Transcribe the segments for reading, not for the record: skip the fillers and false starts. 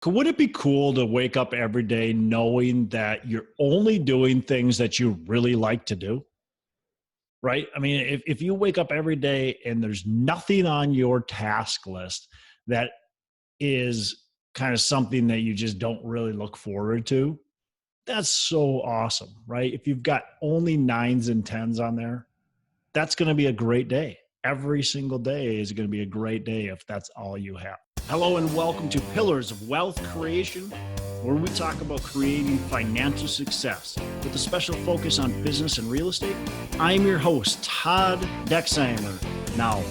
Would it be cool to wake up every day knowing that you're only doing things that you really like to do? Right? I mean, if you wake up every day and there's nothing on your task list that is kind of something that you just don't really look forward to, that's so awesome, right? If you've got only nines and tens on there, that's going to be a great day. Every single day is going to be a great day if that's all you have. Hello and welcome to Pillars of Wealth Creation, where we talk about creating financial success with a special focus on business and real estate. I'm your host, Todd Dexheimer. Now,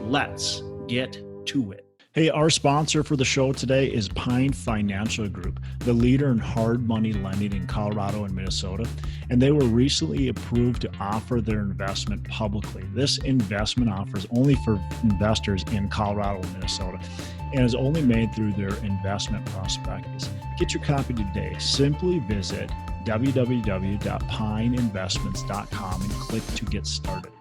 let's get to it. Hey, our sponsor for the show today is Pine Financial Group, the leader in hard money lending in Colorado and Minnesota, and they were recently approved to offer their investment publicly. This investment offer is only for investors in Colorado and Minnesota and is only made through their investment prospectus. Get your copy today. Simply visit www.pineinvestments.com and click to get started.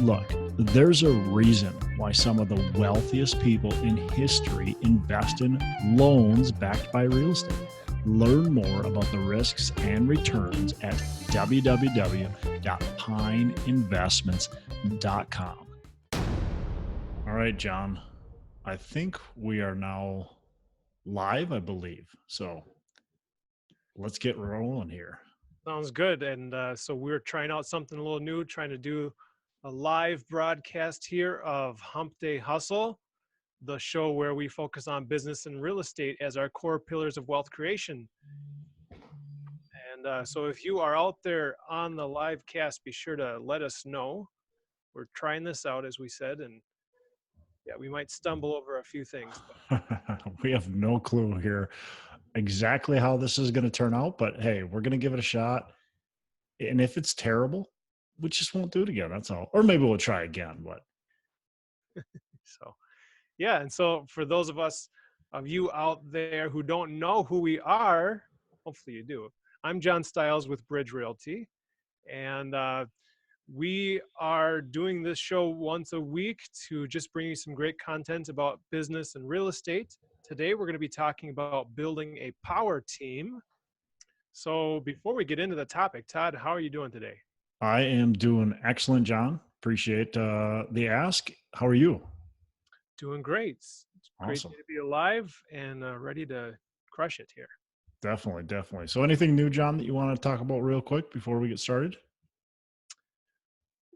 Look, there's a reason why some of the wealthiest people in history invest in loans backed by real estate. Learn more about the risks and returns at www.pineinvestments.com. All right, John, I think we are now live, I believe. So let's get rolling here. Sounds good. And so we're trying out something a little new, trying to do a live broadcast here of Hump Day Hustle, the show where we focus on business and real estate as our core pillars of wealth creation. And so if you are out there on the live cast, be sure to let us know. We're trying this out, as we said, and yeah, we might stumble over a few things. We have no clue here exactly how this is going to turn out, but hey, we're going to give it a shot. And if it's terrible, we just won't do it again. That's all. Or maybe we'll try again. But So, yeah. And so for those of you out there who don't know who we are, hopefully you do. I'm John Stiles with Bridge Realty, and we are doing this show once a week to just bring you some great content about business and real estate. Today, we're going to be talking about building a power team. So before we get into the topic, Todd, how are you doing today? I am doing excellent, John. Appreciate the ask. How are you? Doing great. It's great Awesome. to be alive and ready to crush it here. Definitely. So anything new, John, that you want to talk about real quick before we get started?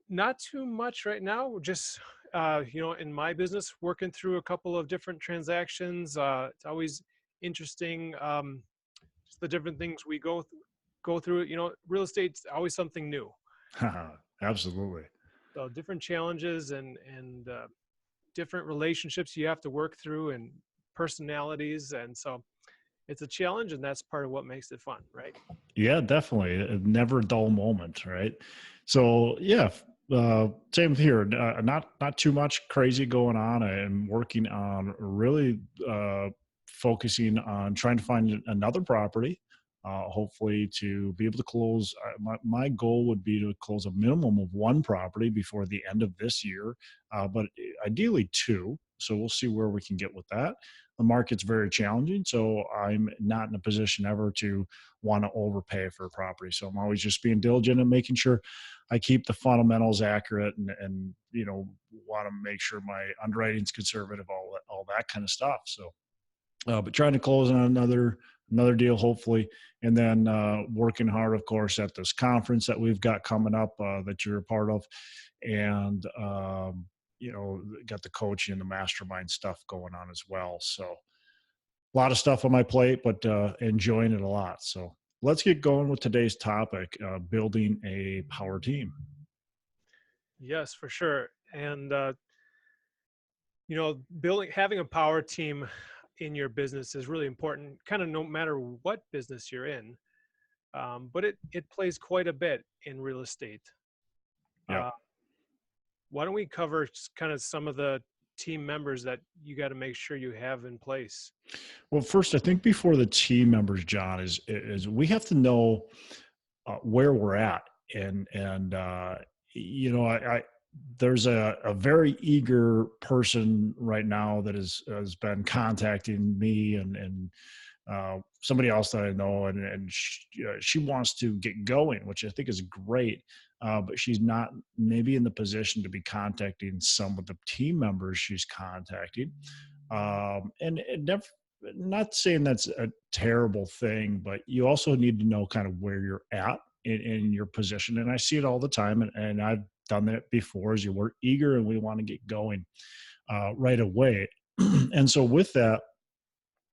Not too much right now. We're just, in my business, working through a couple of different transactions. It's always interesting, just the different things we go through. Real estate's always something new. Absolutely. So different challenges and different relationships you have to work through and personalities. And so it's a challenge, and that's part of what makes it fun, right? Yeah, definitely. A never a dull moment, right? So yeah, same here. Not too much crazy going on. I am working on really focusing on trying to find another property. Hopefully to be able to close. My goal would be to close a minimum of one property before the end of this year, but ideally two. So we'll see where we can get with that. The market's very challenging, so I'm not in a position ever to want to overpay for a property. So I'm always just being diligent and making sure I keep the fundamentals accurate and want to make sure my underwriting's conservative, all that kind of stuff. So, but trying to close on another deal, hopefully, and then working hard, of course, at this conference that we've got coming up that you're a part of, and got the coaching and the mastermind stuff going on as well. So a lot of stuff on my plate, but enjoying it a lot. So let's get going with today's topic, building a power team. Yes, for sure. And having a power team in your business is really important, kind of no matter what business you're in. But it plays quite a bit in real estate. Yeah. Why don't we cover kind of some of the team members that you got to make sure you have in place? Well, first, I think before the team members, John, is we have to know where we're at, and there's a very eager person right now that has been contacting me and Somebody else that I know, and she wants to get going, which I think is great. But she's not maybe in the position to be contacting some of the team members she's contacting. And never, not saying that's a terrible thing, but you also need to know kind of where you're at in your position. And I see it all the time, and I've done that before. As you we're eager and we want to get going right away, and so with that,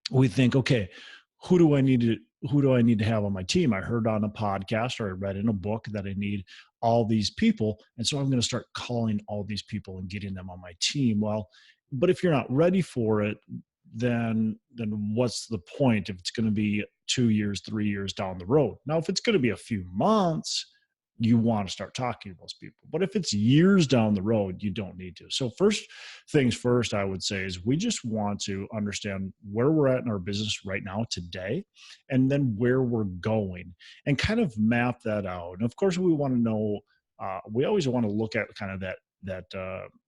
we think, okay, who do I need to who do I need to have on my team? I heard on a podcast or I read in a book that I need all these people, and so I'm going to start calling all these people and getting them on my team. Well, but if you're not ready for it, then what's the point if it's going to be 2 years, 3 years down the road? Now, if it's going to be a few months, you want to start talking to those people. But if it's years down the road, you don't need to. So first things first, I would say is we just want to understand where we're at in our business right now today, and then where we're going, and kind of map that out. And of course, we want to know. We always want to look at kind of that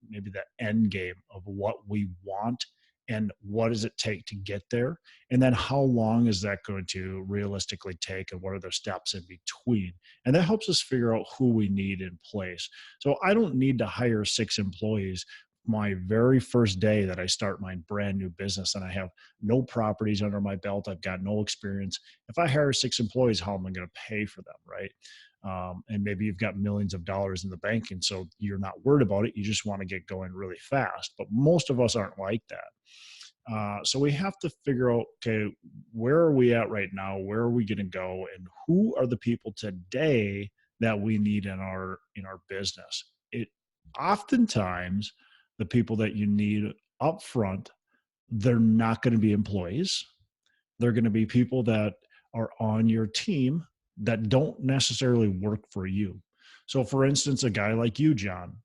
maybe that end game of what we want and what does it take to get there, and then how long is that going to realistically take, and what are the steps in between. And that helps us figure out who we need in place. So I don't need to hire 6 employees my very first day that I start my brand new business and I have no properties under my belt. I've got no experience. If I hire 6 employees, how am I going to pay for them, right? And maybe you've got millions of dollars in the bank, and so you're not worried about it. You just want to get going really fast. But most of us aren't like that. So we have to figure out, okay, where are we at right now? Where are we going to go? And who are the people today that we need in our business? It oftentimes the people that you need up front, they're not going to be employees. They're going to be people that are on your team that don't necessarily work for you. So, for instance, a guy like you, John,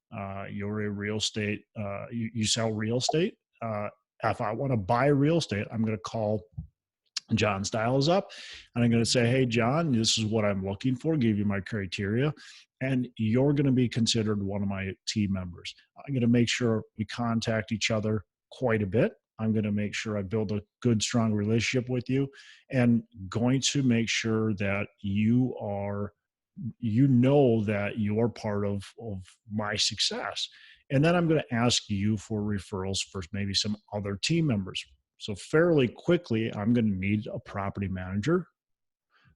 you're a real estate, you sell real estate. If I want to buy real estate, I'm going to call John Styles up and I'm going to say, hey, John, this is what I'm looking for, give you my criteria, and you're going to be considered one of my team members. I'm going to make sure we contact each other quite a bit. I'm going to make sure I build a good, strong relationship with you, and going to make sure that you know that you're part of my success. And then I'm going to ask you for referrals for maybe some other team members. So fairly quickly, I'm going to need a property manager,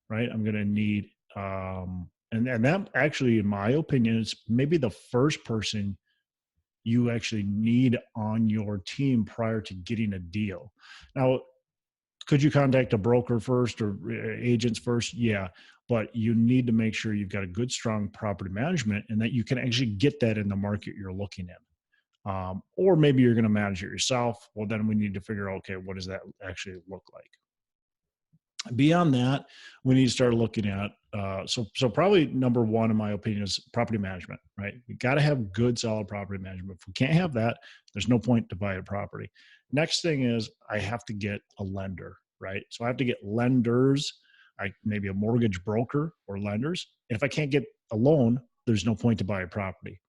right? I'm going to need, and that actually, in my opinion, is maybe the first person you actually need on your team prior to getting a deal. Now, could you contact a broker first or agents first? Yeah, but you need to make sure you've got a good, strong property management and that you can actually get that in the market you're looking in. Or maybe you're going to manage it yourself. Well, then we need to figure out, okay, what does that actually look like? Beyond that, we need to start looking at so probably number one, in my opinion, is property management, right? We got to have good, solid property management. If we can't have that, there's no point to buy a property. Next thing is I have to get a lender, right? So I have to get lenders, maybe a mortgage broker or lenders. And if I can't get a loan, there's no point to buy a property.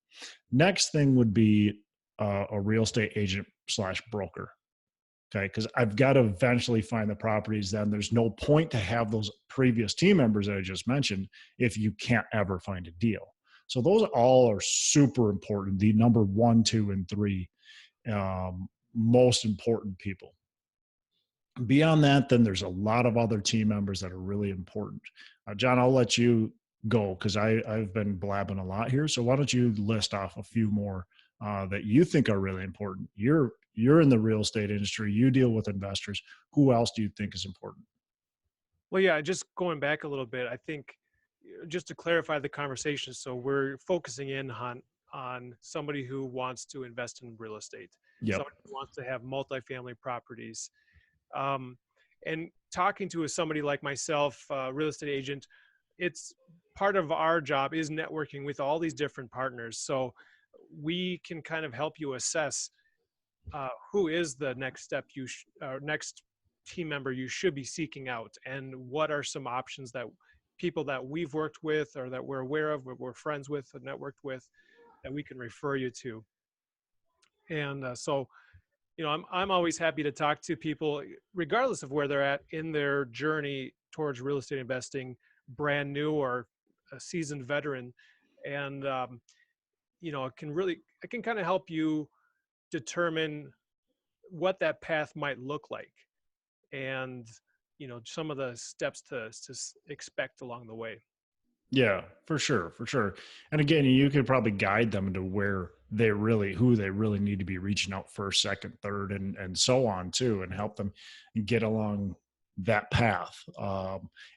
Next thing would be a real estate agent / broker. Okay, because I've got to eventually find the properties. Then there's no point to have those previous team members that I just mentioned if you can't ever find a deal. So those all are super important. The number 1, 2, and 3 most important people. Beyond that, then there's a lot of other team members that are really important. John, I'll let you go because I've been blabbing a lot here. So why don't you list off a few more that you think are really important? You're in the real estate industry. You deal with investors. Who else do you think is important? Well, yeah, just going back a little bit, I think just to clarify the conversation, so we're focusing in on somebody who wants to invest in real estate, Yep. somebody who wants to have multifamily properties, um, and talking to somebody like myself, real estate agent. It's part of our job is networking with all these different partners, so we can kind of help you assess who is the next step next team member you should be seeking out, and what are some options that people that we've worked with or that we're aware of, we're friends with, or networked with, that we can refer you to. And so I'm always happy to talk to people, regardless of where they're at in their journey towards real estate investing, brand new or a seasoned veteran, and I can kind of help you determine what that path might look like, and some of the steps to expect along the way. Yeah, for sure, for sure. And again, you could probably guide them to who they really need to be reaching out first, second, third, and so on too, and help them get along that path.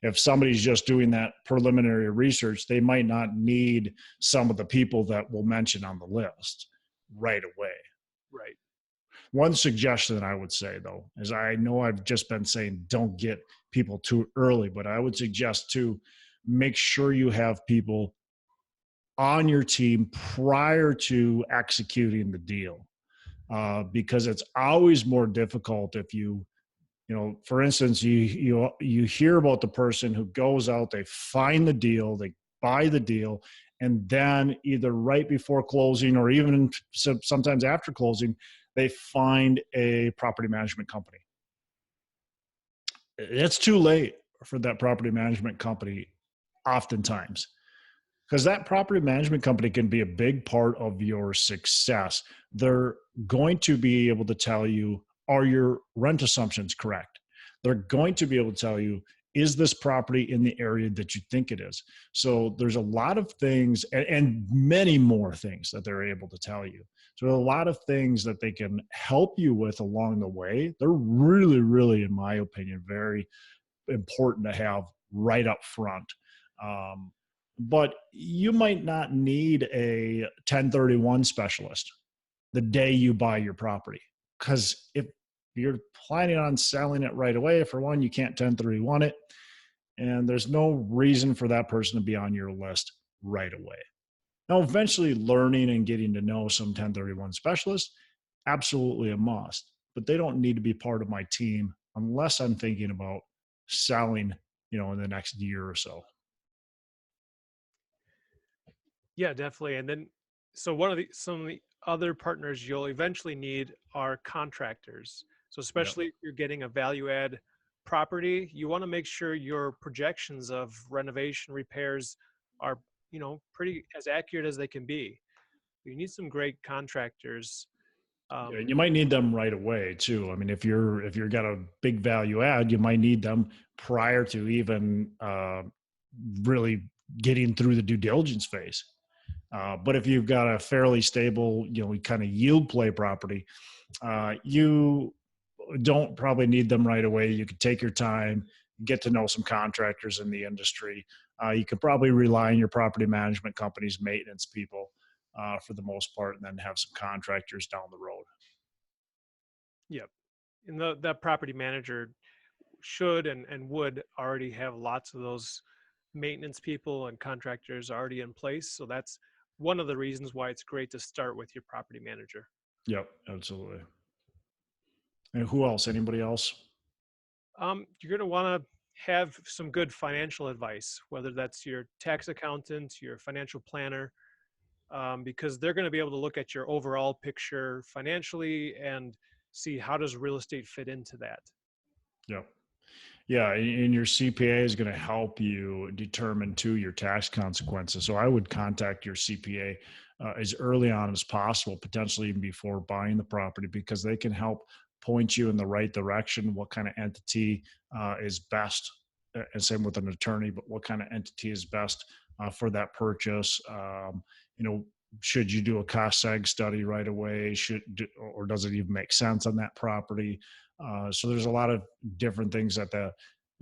If somebody's just doing that preliminary research, they might not need some of the people that we'll mention on the list right away. Right. One suggestion that I would say, though, is I know I've just been saying don't get people too early, but I would suggest to make sure you have people on your team prior to executing the deal, because it's always more difficult if for instance, you hear about the person who goes out, they find the deal, they buy the deal, and then either right before closing or even sometimes after closing, they find a property management company. It's too late for that property management company oftentimes, because that property management company can be a big part of your success. They're going to be able to tell you, are your rent assumptions correct? They're going to be able to tell you, is this property in the area that you think it is? So there's a lot of things and many more things that they're able to tell you. So a lot of things that they can help you with along the way. They're really, really, in my opinion, very important to have right up front. But you might not need a 1031 specialist the day you buy your property, because if you're planning on selling it right away, for one, you can't 1031 it, and there's no reason for that person to be on your list right away. Now, eventually learning and getting to know some 1031 specialists, absolutely a must, but they don't need to be part of my team unless I'm thinking about selling, in the next year or so. Yeah, definitely. And then, so some of the other partners you'll eventually need are contractors. So Yep. especially if you're getting a value add property, you want to make sure your projections of renovation repairs are, pretty as accurate as they can be. You need some great contractors. Yeah, Um, you might need them right away too. I mean, if you're got a big value add, you might need them prior to even really getting through the due diligence phase. But if you've got a fairly stable, kind of yield play property, you don't probably need them right away. You can take your time, get to know some contractors in the industry. You could probably rely on your property management company's maintenance people for the most part, and then have some contractors down the road. yep. And that property manager should and would already have lots of those maintenance people and contractors already in place. So that's one of the reasons why it's great to start with your property manager. Yep, absolutely. And who else? Anybody else? You're going to want to have some good financial advice, whether that's your tax accountant, your financial planner, because they're going to be able to look at your overall picture financially and see how does real estate fit into that. Yep. Yeah, and your CPA is going to help you determine too your tax consequences. So I would contact your CPA as early on as possible, potentially even before buying the property, because they can help point you in the right direction. What kind of entity is best, and same with an attorney, but what kind of entity is best for that purchase? You know, should you do a cost seg study right away? Or does it even make sense on that property? So there's a lot of different things that the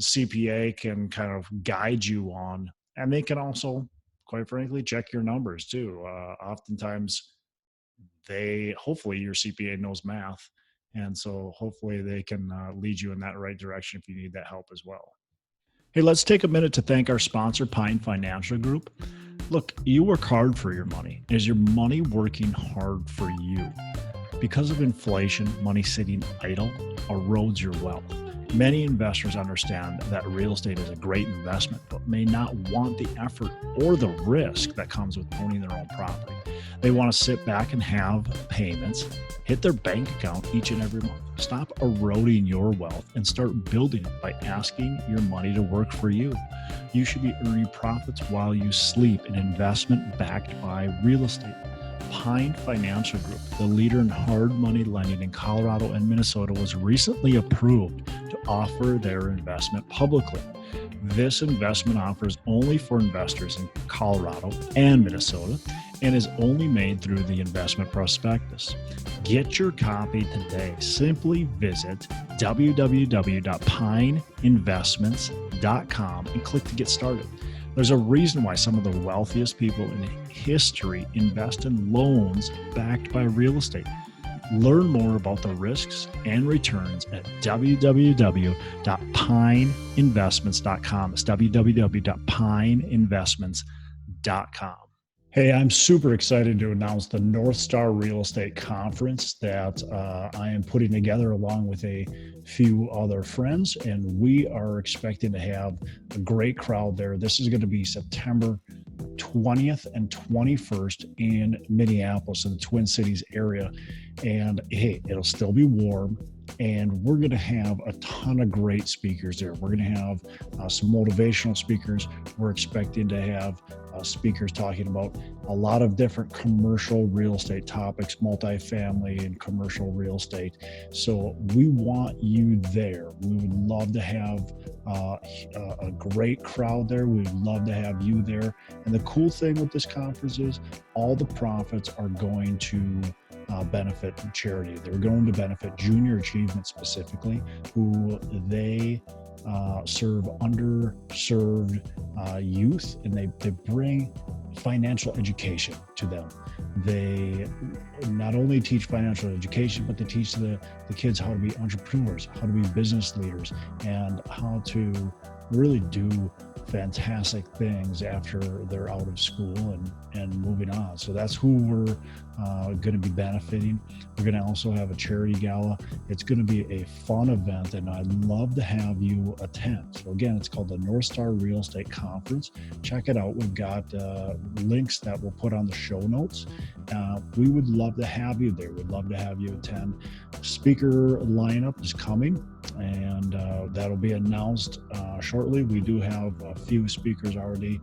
CPA can kind of guide you on, and they can also, quite frankly, check your numbers too. Oftentimes, hopefully your CPA knows math, and so hopefully they can lead you in that right direction if you need that help as well. Hey, let's take a minute to thank our sponsor, Pine Financial Group. Look, you work hard for your money. Is your money working hard for you? Because of inflation, money sitting idle erodes your wealth. Many investors understand that real estate is a great investment, but may not want the effort or the risk that comes with owning their own property. They want to sit back and have payments hit their bank account each and every month. Stop eroding your wealth and start building it by asking your money to work for you. You should be earning profits while you sleep, an investment backed by real estate. Pine Financial Group, the leader in hard money lending in Colorado and Minnesota, was recently approved to offer their investment publicly. This investment offer is only for investors in Colorado and Minnesota and is only made through the investment prospectus. Get your copy today. Simply visit www.pineinvestments.com and click to get started. There's a reason why some of the wealthiest people in history invest in loans backed by real estate. Learn more about the risks and returns at www.pineinvestments.com. It's www.pineinvestments.com. Hey, I'm super excited to announce the North Star Real Estate Conference that I am putting together along with a few other friends, and we are expecting to have a great crowd there. This is going to be September 20th and 21st in Minneapolis in the Twin Cities area. And hey, it'll still be warm. And we're going to have a ton of great speakers there. We're going to have some motivational speakers. We're expecting to have speakers talking about a lot of different commercial real estate topics, multifamily and commercial real estate. So we want you there. We would love to have a great crowd there. We would love to have you there. And the cool thing with this conference is all the profits are going to benefit charity. They're going to benefit Junior Achievement specifically, who they serve underserved youth, and they bring financial education to them. They not only teach financial education, but they teach the kids how to be entrepreneurs, how to be business leaders, and how to really do fantastic things after they're out of school and moving on. So that's who we're going to be benefiting. We're going to also have a charity gala. It's going to be a fun event, and I'd love to have you attend. So again, it's called the North Star Real Estate Conference. Check it out. We've got links that we'll put on the show notes. We would love to have you there. We'd love to have you attend. Speaker lineup is coming, and that'll be announced shortly. We do have a few speakers already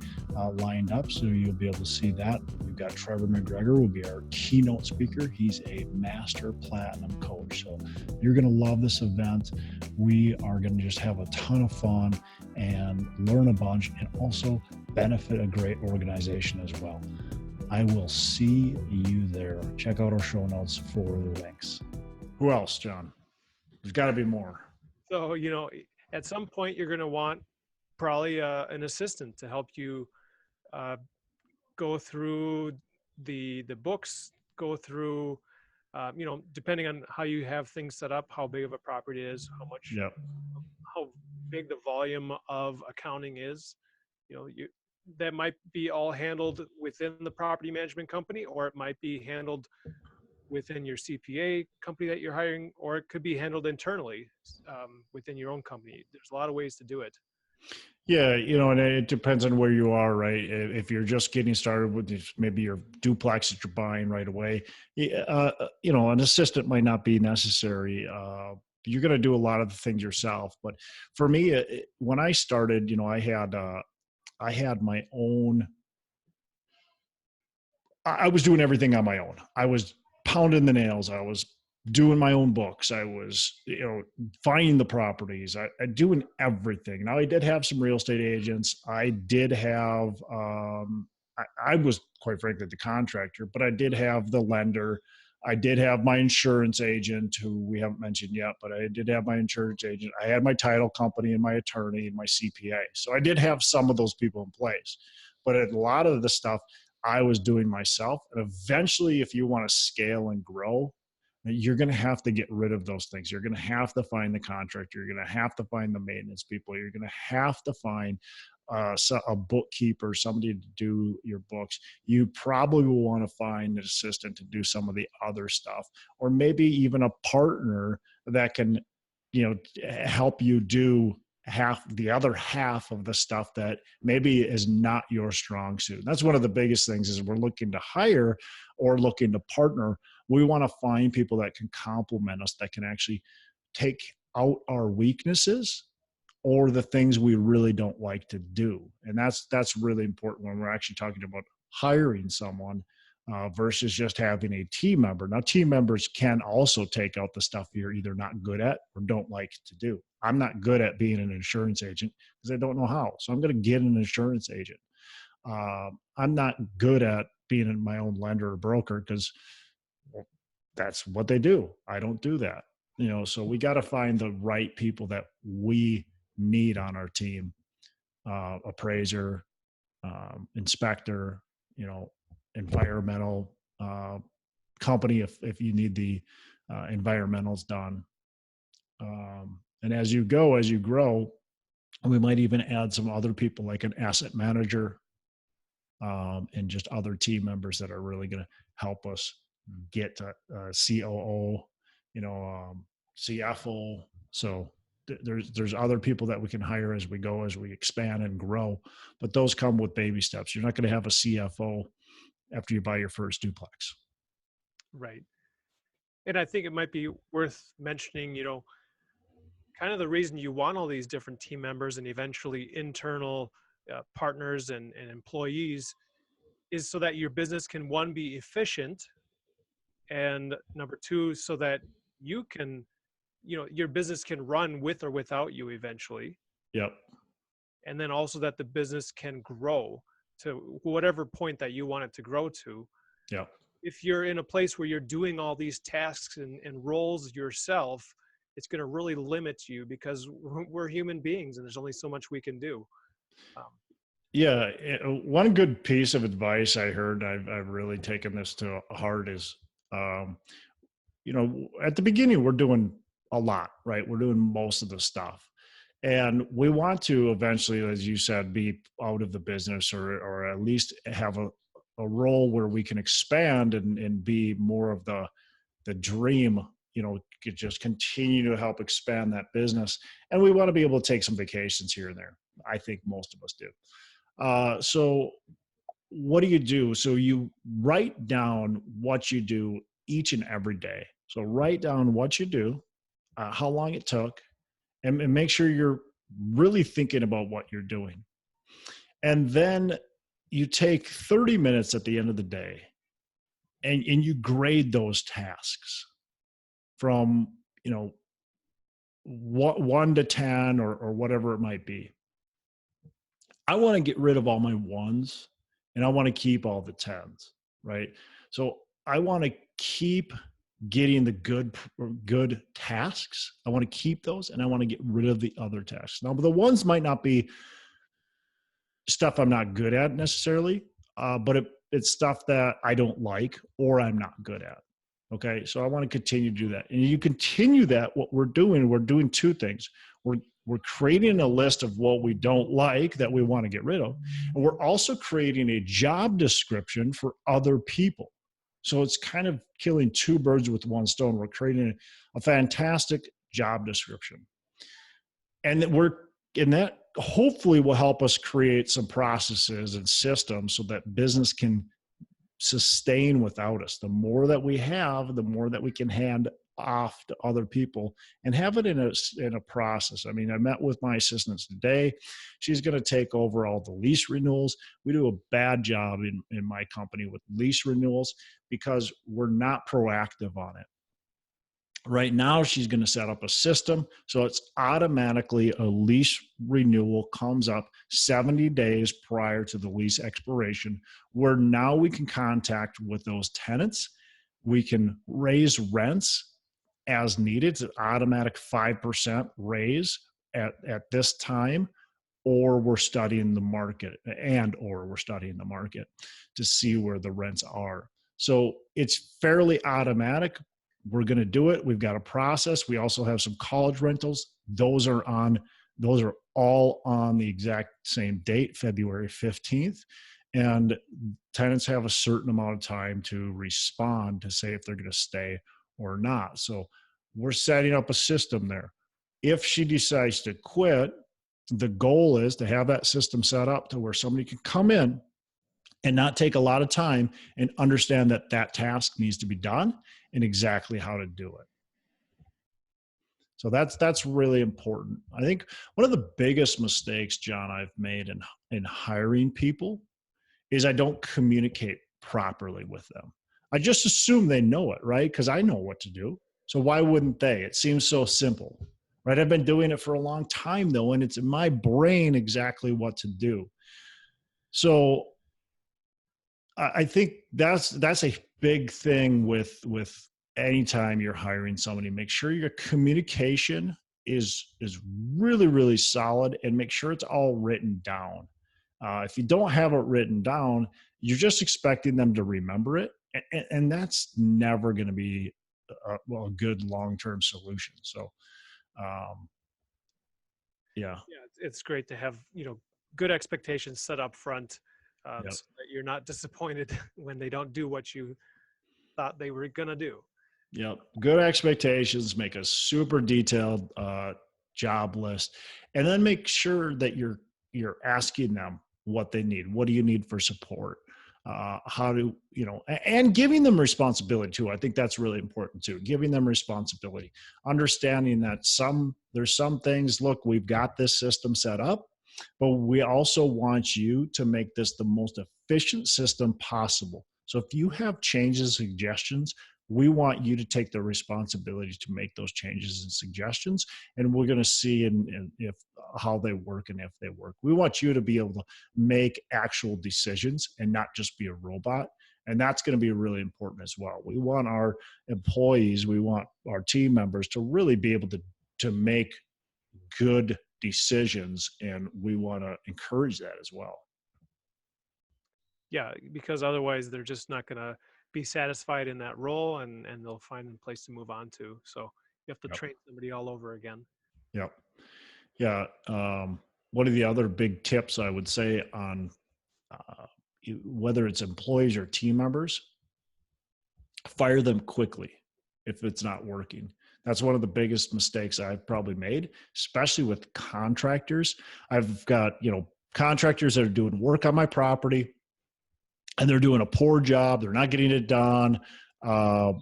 lined up, so you'll be able to see that. We've got Trevor McGregor will be our keynote speaker. He's a master platinum coach. So you're going to love this event. We are going to just have a ton of fun and learn a bunch, and also benefit a great organization as well. I will see you there. Check out our show notes for the links. Who else, John? There's got to be more. So, at some point you're going to want probably an assistant to help you go through the books, go through, depending on how you have things set up, how big of a property is, how much, how big the volume of accounting is. That might be all handled within the property management company, or it might be handled within your CPA company that you're hiring, or it could be handled internally within your own company. There's a lot of ways to do it. Yeah, and it depends on where you are, right? If you're just getting started with maybe your duplex that you're buying right away, an assistant might not be necessary. You're going to do a lot of the things yourself. But for me, when I started, I had my own. I was doing everything on my own. I was pounding the nails. I was doing my own books. I was, finding the properties. I doing everything. Now I did have some real estate agents. I did have, I was quite frankly the contractor, but I did have the lender. I did have my insurance agent, who we haven't mentioned yet, but I did have my insurance agent. I had my title company and my attorney and my CPA. So I did have some of those people in place, but a lot of the stuff I was doing myself. And eventually, if you want to scale and grow, you're going to have to get rid of those things. You're going to have to find the contractor. You're going to have to find the maintenance people. You're going to have to find a bookkeeper, somebody to do your books. You probably will want to find an assistant to do some of the other stuff, or maybe even a partner that can, help you do the other half of the stuff that maybe is not your strong suit. That's one of the biggest things is we're looking to hire or looking to partner. We want to find people that can complement us, that can actually take out our weaknesses or the things we really don't like to do. And that's really important when we're actually talking about hiring someone versus just having a team member. Now, team members can also take out the stuff you're either not good at or don't like to do. I'm not good at being an insurance agent because I don't know how. So I'm going to get an insurance agent. I'm not good at being my own lender or broker because that's what they do. I don't do that. So we got to find the right people that we need on our team, appraiser, inspector, environmental company if you need the environmentals done. And as you grow, we might even add some other people like an asset manager and just other team members that are really going to help us get to COO, CFO. So there's other people that we can hire as we go, as we expand and grow, but those come with baby steps. You're not going to have a CFO after you buy your first duplex. Right. And I think it might be worth mentioning, kind of the reason you want all these different team members and eventually internal partners and employees is so that your business can, one, be efficient, and number two, so that you can, your business can run with or without you eventually. Yep. And then also that the business can grow to whatever point that you want it to grow to. Yep. If you're in a place where you're doing all these tasks and roles yourself, it's going to really limit you because we're human beings and there's only so much we can do. Yeah. One good piece of advice I heard, I've really taken this to heart is, at the beginning, we're doing a lot, right? We're doing most of the stuff. And we want to eventually, as you said, be out of the business or at least have a role where we can expand and be more of the dream, could just continue to help expand that business. And we want to be able to take some vacations here and there. I think most of us do. So what do? So you write down what you do each and every day. So write down what you do, how long it took, and make sure you're really thinking about what you're doing. And then you take 30 minutes at the end of the day and you grade those tasks from, 1 to 10 or whatever it might be. I want to get rid of all my ones and I want to keep all the 10s, right? So I want to keep getting the good tasks. I want to keep those and I want to get rid of the other tasks. Now, the ones might not be stuff I'm not good at necessarily, but it's stuff that I don't like or I'm not good at. Okay. So I want to continue to do that. And you continue that, what we're doing two things. We're creating a list of what we don't like that we want to get rid of. And we're also creating a job description for other people. So it's kind of killing two birds with one stone. We're creating a fantastic job description. And that hopefully will help us create some processes and systems so that business can sustain without us. The more that we have, the more that we can hand off to other people and have it in a process. I mean, I met with my assistants today. She's going to take over all the lease renewals. We do a bad job in my company with lease renewals because we're not proactive on it. Right now, she's going to set up a system. So it's automatically a lease renewal comes up 70 days prior to the lease expiration, where now we can contact with those tenants. We can raise rents as needed. It's an automatic 5% raise at this time, or we're studying the market to see where the rents are. So it's fairly automatic. We're going to do it. We've got a process. We also have some college rentals. Those are all on the exact same date, February 15th. And tenants have a certain amount of time to respond to say if they're going to stay or not. So we're setting up a system there. If she decides to quit, the goal is to have that system set up to where somebody can come in and not take a lot of time and understand that that task needs to be done and exactly how to do it. So that's really important. I think one of the biggest mistakes, John, I've made in hiring people is I don't communicate properly with them. I just assume they know it, right? Because I know what to do. So why wouldn't they? It seems so simple, right? I've been doing it for a long time though, and it's in my brain exactly what to do. So I think that's a big thing with anytime you're hiring somebody. Make sure your communication is really really solid, and make sure it's all written down. If you don't have it written down, you're just expecting them to remember it, and that's never going to be a good long term solution. So, um, yeah, Yeah, it's great to have, good expectations set up front, yep. so that you're not disappointed when they don't do what you thought they were gonna do. Yep. Good expectations, make a super detailed job list, and then make sure that you're asking them what they need. What do you need for support? How do and giving them responsibility too. I think that's really important too. Giving them responsibility, understanding that there's some things. Look, we've got this system set up, but we also want you to make this the most efficient system possible. So if you have changes, suggestions, we want you to take the responsibility to make those changes and suggestions, and we're going to see in if how they work and if they work. We want you to be able to make actual decisions and not just be a robot, and that's going to be really important as well. We want our employees, we want our team members to really be able to make good decisions, and we want to encourage that as well. Yeah, because otherwise they're just not gonna be satisfied in that role, and they'll find a place to move on to. So you have to Yep. train somebody all over again. Yep. Yeah. One of the other big tips I would say on whether it's employees or team members, fire them quickly if it's not working. That's one of the biggest mistakes I've probably made, especially with contractors. I've got, contractors that are doing work on my property and they're doing a poor job. They're not getting it done,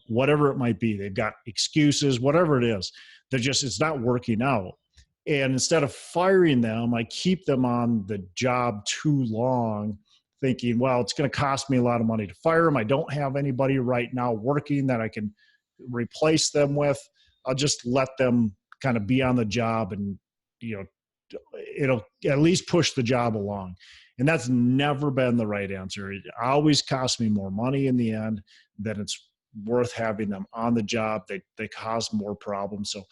whatever it might be. They've got excuses, whatever it is. It's not working out. And instead of firing them, I keep them on the job too long, thinking, well, it's going to cost me a lot of money to fire them. I don't have anybody right now working that I can replace them with. I'll just let them kind of be on the job, and, it'll at least push the job along. And that's never been the right answer. It always costs me more money in the end than it's worth having them on the job. They cause more problems. So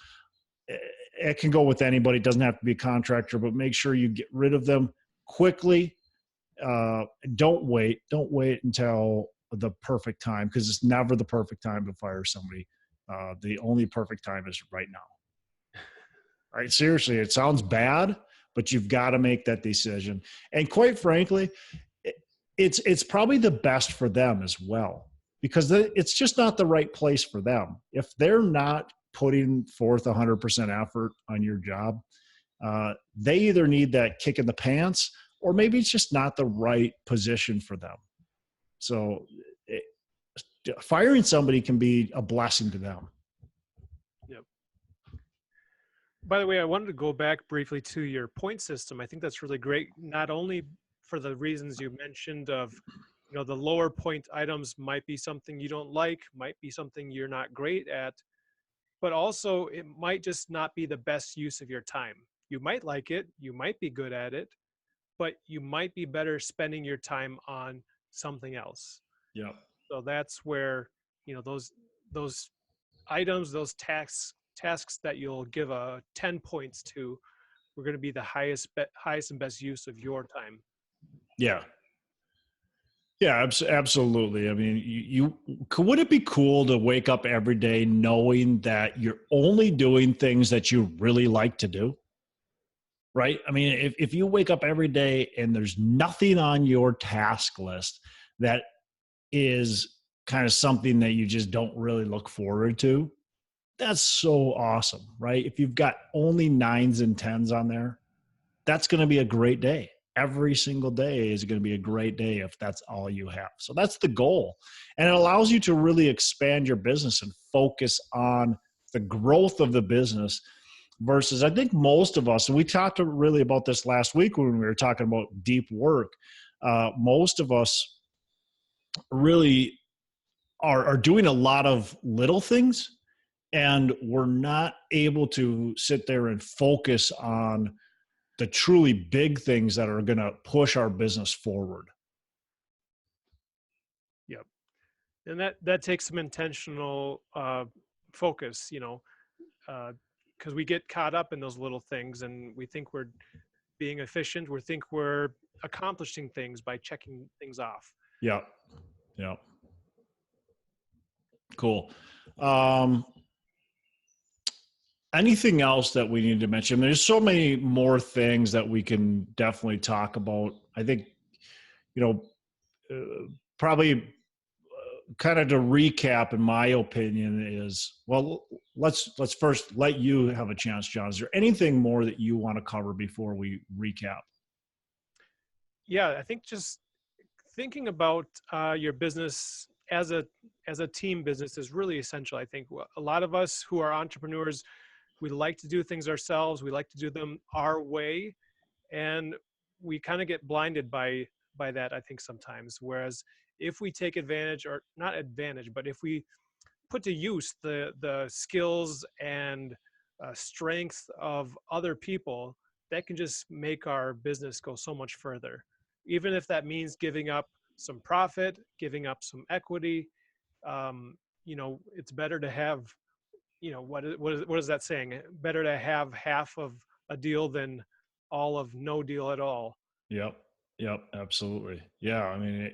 it can go with anybody. It doesn't have to be a contractor, but make sure you get rid of them quickly. Don't wait. Don't wait until the perfect time, because it's never the perfect time to fire somebody. The only perfect time is right now. Right? Seriously, it sounds bad, but you've got to make that decision. And quite frankly, it's probably the best for them as well, because it's just not the right place for them. If they're not putting forth 100% effort on your job, they either need that kick in the pants, or maybe it's just not the right position for them. So firing somebody can be a blessing to them. Yep. By the way, I wanted to go back briefly to your point system. I think that's really great, not only for the reasons you mentioned of, the lower point items might be something you don't like, might be something you're not great at, but also it might just not be the best use of your time. You might like it, you might be good at it, but you might be better spending your time on something else. Yeah. So that's where, those items, those tasks that you'll give a 10 points to, we're going to be the highest and best use of your time. Yeah. Yeah, absolutely. I mean, would it be cool to wake up every day knowing that you're only doing things that you really like to do? Right? I mean, if you wake up every day and there's nothing on your task list that is kind of something that you just don't really look forward to, that's so awesome, right? If you've got only nines and tens on there, that's going to be a great day. Every single day is going to be a great day if that's all you have. So that's the goal. And it allows you to really expand your business and focus on the growth of the business versus, I think most of us, and we talked really about this last week when we were talking about deep work, most of us really are doing a lot of little things, and we're not able to sit there and focus on the truly big things that are going to push our business forward. Yep. And that takes some intentional focus, because we get caught up in those little things and we think we're being efficient. We think we're accomplishing things by checking things off. Yeah. Yeah. Cool. Anything else that we need to mention? There's so many more things that we can definitely talk about. I think, probably kind of to recap, in my opinion, is, well, let's first let you have a chance, John. Is there anything more that you want to cover before we recap? Yeah, I think just thinking about your business as a team business is really essential. I think a lot of us who are entrepreneurs, we like to do things ourselves. We like to do them our way, and we kind of get blinded by that, I think, sometimes. Whereas if we take advantage, or not advantage, but if we put to use the skills and strength of other people, that can just make our business go so much further. Even if that means giving up some profit, giving up some equity, it's better to have, what is that saying? Better to have half of a deal than all of no deal at all. Yep. Yep. Absolutely. Yeah. I mean,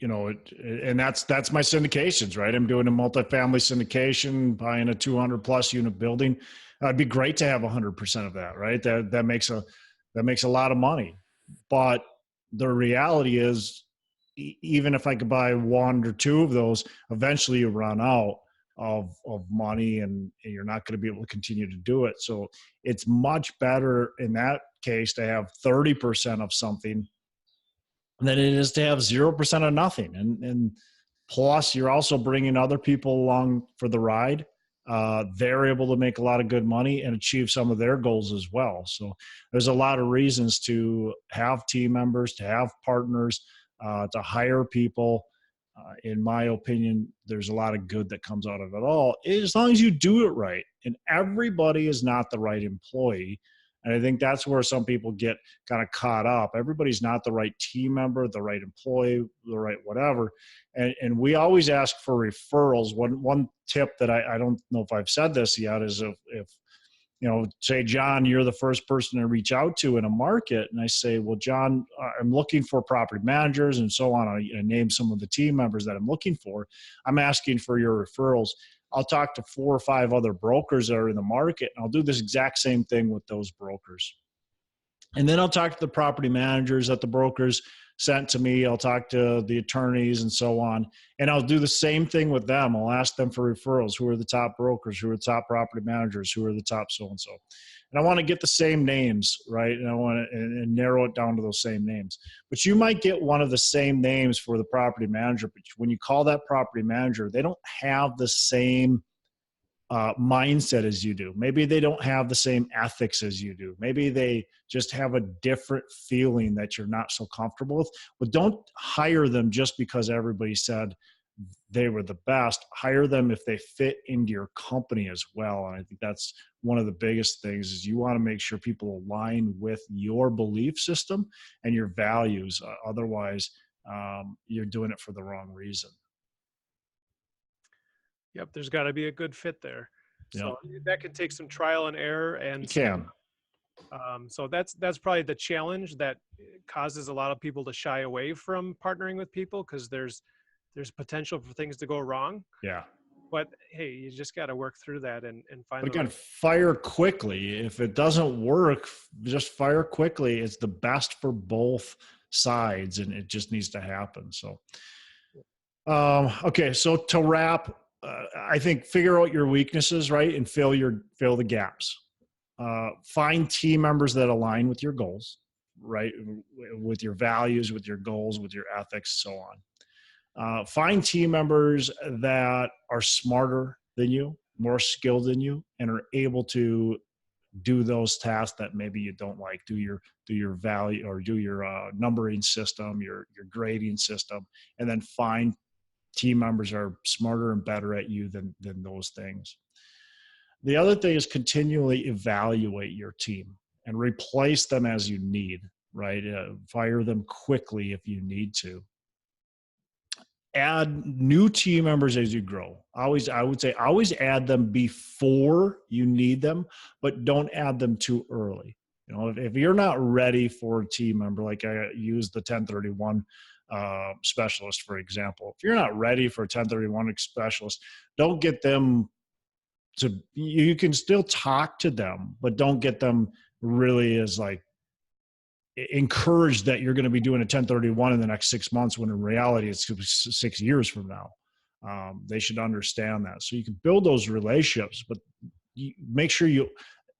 and that's my syndications, right? I'm doing a multifamily syndication, buying a 200 plus unit building. It'd be great to have 100% of that, right? That makes a lot of money. But the reality is, even if I could buy one or two of those, eventually you run out of money, and you're not going to be able to continue to do it. So it's much better in that case to have 30% of something than it is to have 0% of nothing. And plus, you're also bringing other people along for the ride. They're able to make a lot of good money and achieve some of their goals as well. So there's a lot of reasons to have team members, to have partners, to hire people. In my opinion, there's a lot of good that comes out of it all, as long as you do it right. And everybody is not the right employee. And I think that's where some people get kind of caught up. Everybody's not the right team member, the right employee, the right whatever. And we always ask for referrals. One tip that I don't know if I've said this yet is if say, John, you're the first person to reach out to in a market. And I say, well, John, I'm looking for property managers and so on. I name some of the team members that I'm looking for. I'm asking for your referrals. I'll talk to 4 or 5 other brokers that are in the market, and I'll do this exact same thing with those brokers. And then I'll talk to the property managers that the brokers sent to me. I'll talk to the attorneys and so on. And I'll do the same thing with them. I'll ask them for referrals. Who are the top brokers? Who are the top property managers? Who are the top so-and-so? And I want to get the same names, right? And I want to and narrow it down to those same names. But you might get one of the same names for the property manager, but when you call that property manager, they don't have the same mindset as you do. Maybe they don't have the same ethics as you do. Maybe they just have a different feeling that you're not so comfortable with. But don't hire them just because everybody said they were the best. Hire them if they fit into your company as well. And I think that's one of the biggest things, is you want to make sure people align with your belief system and your values. Otherwise, you're doing it for the wrong reason. Yep, there's got to be a good fit there. So Yep. that can take some trial and error, and You can. so that's probably the challenge that causes a lot of people to shy away from partnering with people, because there's potential for things to go wrong. Yeah. But hey, you just got to work through that and find. But again, fire quickly. If it doesn't work, just fire quickly. It's the best for both sides, and it just needs to happen. So, okay. So to wrap, I think figure out your weaknesses, right, and fill the gaps. Find team members that align with your goals, right? With your values, with your goals, with your ethics, so on. Find team members that are smarter than you, more skilled than you, and are able to do those tasks that maybe you don't like. Do your value, or do your numbering system, your grading system, and then find team members are smarter and better at you than those things. The other thing is continually evaluate your team and replace them as you need, right? Fire them quickly if you need to. Add new team members as you grow. I would say always add them before you need them, but don't add them too early. If you're not ready for a team member, like I use the 1031 specialist, for example. If you're not ready for a 1031 specialist, don't get them you can still talk to them, but don't get them really as like encouraged that you're going to be doing a 1031 in the next 6 months, when in reality it's 6 years from now. They should understand that. So you can build those relationships, but make sure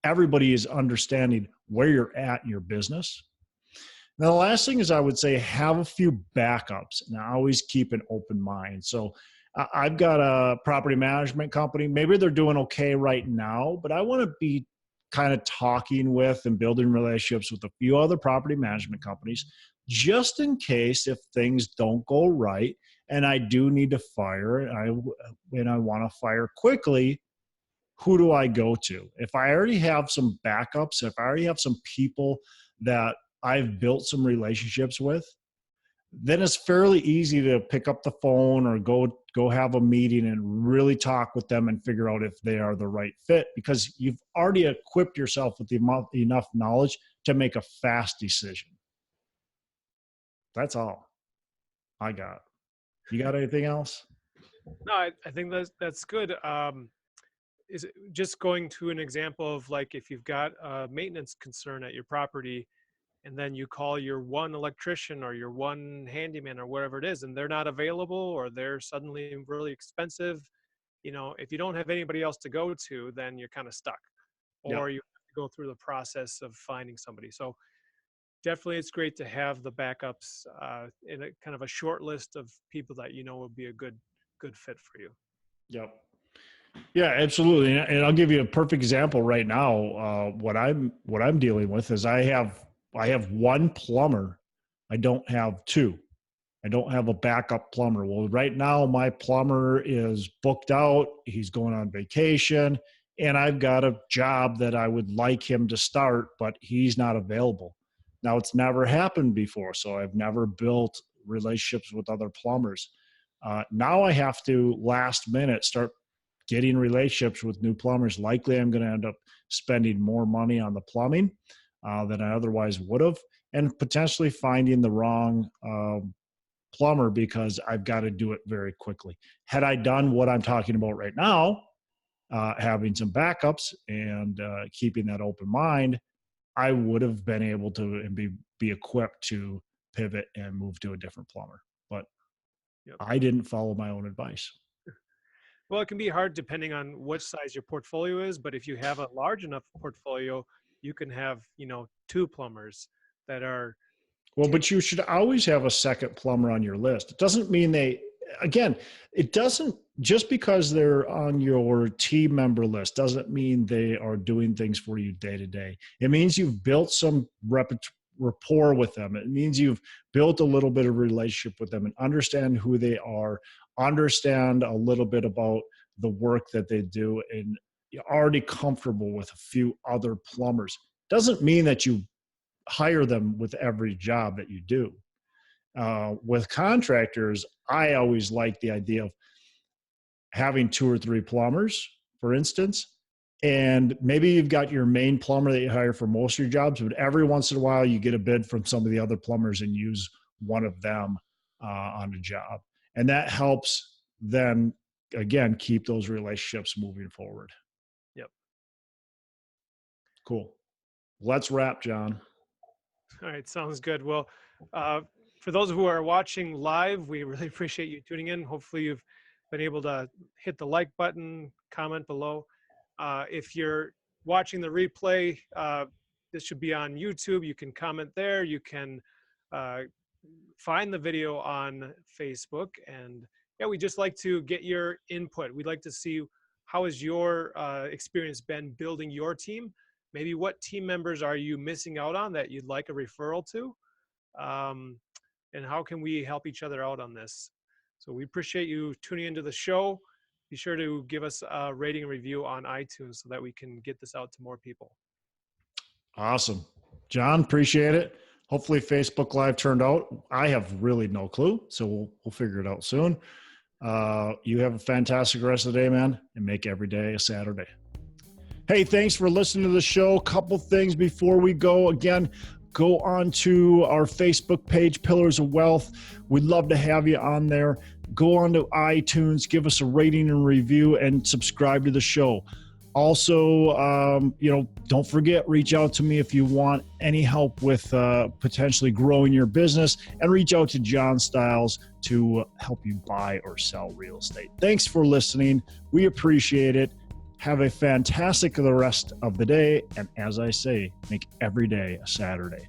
everybody is understanding where you're at in your business. Now, the last thing is, I would say, have a few backups, and always keep an open mind. So I've got a property management company. Maybe they're doing okay right now, but I want to be kind of talking with and building relationships with a few other property management companies, just in case if things don't go right and I do need to fire, and I want to fire quickly. Who do I go to? If I already have some backups, if I already have some people that I've built some relationships with, then it's fairly easy to pick up the phone or go have a meeting and really talk with them and figure out if they are the right fit, because you've already equipped yourself with enough knowledge to make a fast decision. That's all I got. You got anything else? No, I think that's good. Is it just going to an example of, like, if you've got a maintenance concern at your property, and then you call your one electrician or your one handyman or whatever it is, and they're not available, or they're suddenly really expensive, if you don't have anybody else to go to, then you're kind of stuck, Yeah. or you have to go through the process of finding somebody. So definitely it's great to have the backups in a kind of a short list of people that would be a good fit for you. Yep. Yeah, absolutely. And I'll give you a perfect example right now. What I'm dealing with is I have one plumber. I don't have two. I don't have a backup plumber. Well, right now my plumber is booked out. He's going on vacation, and I've got a job that I would like him to start, but he's not available. Now, it's never happened before, so I've never built relationships with other plumbers. Now I have to last minute start getting relationships with new plumbers. Likely I'm going to end up spending more money on the plumbing than I otherwise would have, and potentially finding the wrong plumber because I've got to do it very quickly. Had I done what I'm talking about right now, having some backups and keeping that open mind, I would have been able to and be equipped to pivot and move to a different plumber. But Yep. I didn't follow my own advice. Well, it can be hard depending on what size your portfolio is, but if you have a large enough portfolio, you can have, two plumbers that are. Well, but you should always have a second plumber on your list. It doesn't mean it doesn't, just because they're on your team member list doesn't mean they are doing things for you day to day. It means you've built some rapport with them. It means you've built a little bit of relationship with them and understand who they are, understand a little bit about the work that they do, and you're already comfortable with a few other plumbers. Doesn't mean that you hire them with every job that you do. With contractors, I always like the idea of having two or three plumbers, for instance, and maybe you've got your main plumber that you hire for most of your jobs, but every once in a while you get a bid from some of the other plumbers and use one of them on a job. And that helps then, again, keep those relationships moving forward. Yep. Cool. Let's wrap, John. All right, sounds good. Well, for those who are watching live, we really appreciate you tuning in. Hopefully you've been able to hit the like button, comment below. If you're watching the replay, this should be on YouTube. You can comment there. You can find the video on Facebook. And yeah, we just like to get your input. We'd like to see how has your experience been building your team. Maybe what team members are you missing out on that you'd like a referral to? And how can we help each other out on this? So we appreciate you tuning into the show. Be sure to give us a rating and review on iTunes so that we can get this out to more people. Awesome. John, appreciate it. Hopefully Facebook Live turned out. I have really no clue, so we'll figure it out soon. You have a fantastic rest of the day, man, and make every day a Saturday. Hey, thanks for listening to the show. Couple things before we go. Again, go on to our Facebook page, Pillars of Wealth. We'd love to have you on there. Go on to iTunes, give us a rating and review, and subscribe to the show. Also, don't forget, reach out to me if you want any help with potentially growing your business, and reach out to John Stiles to help you buy or sell real estate. Thanks for listening. We appreciate it. Have a fantastic the rest of the day. And as I say, make every day a Saturday.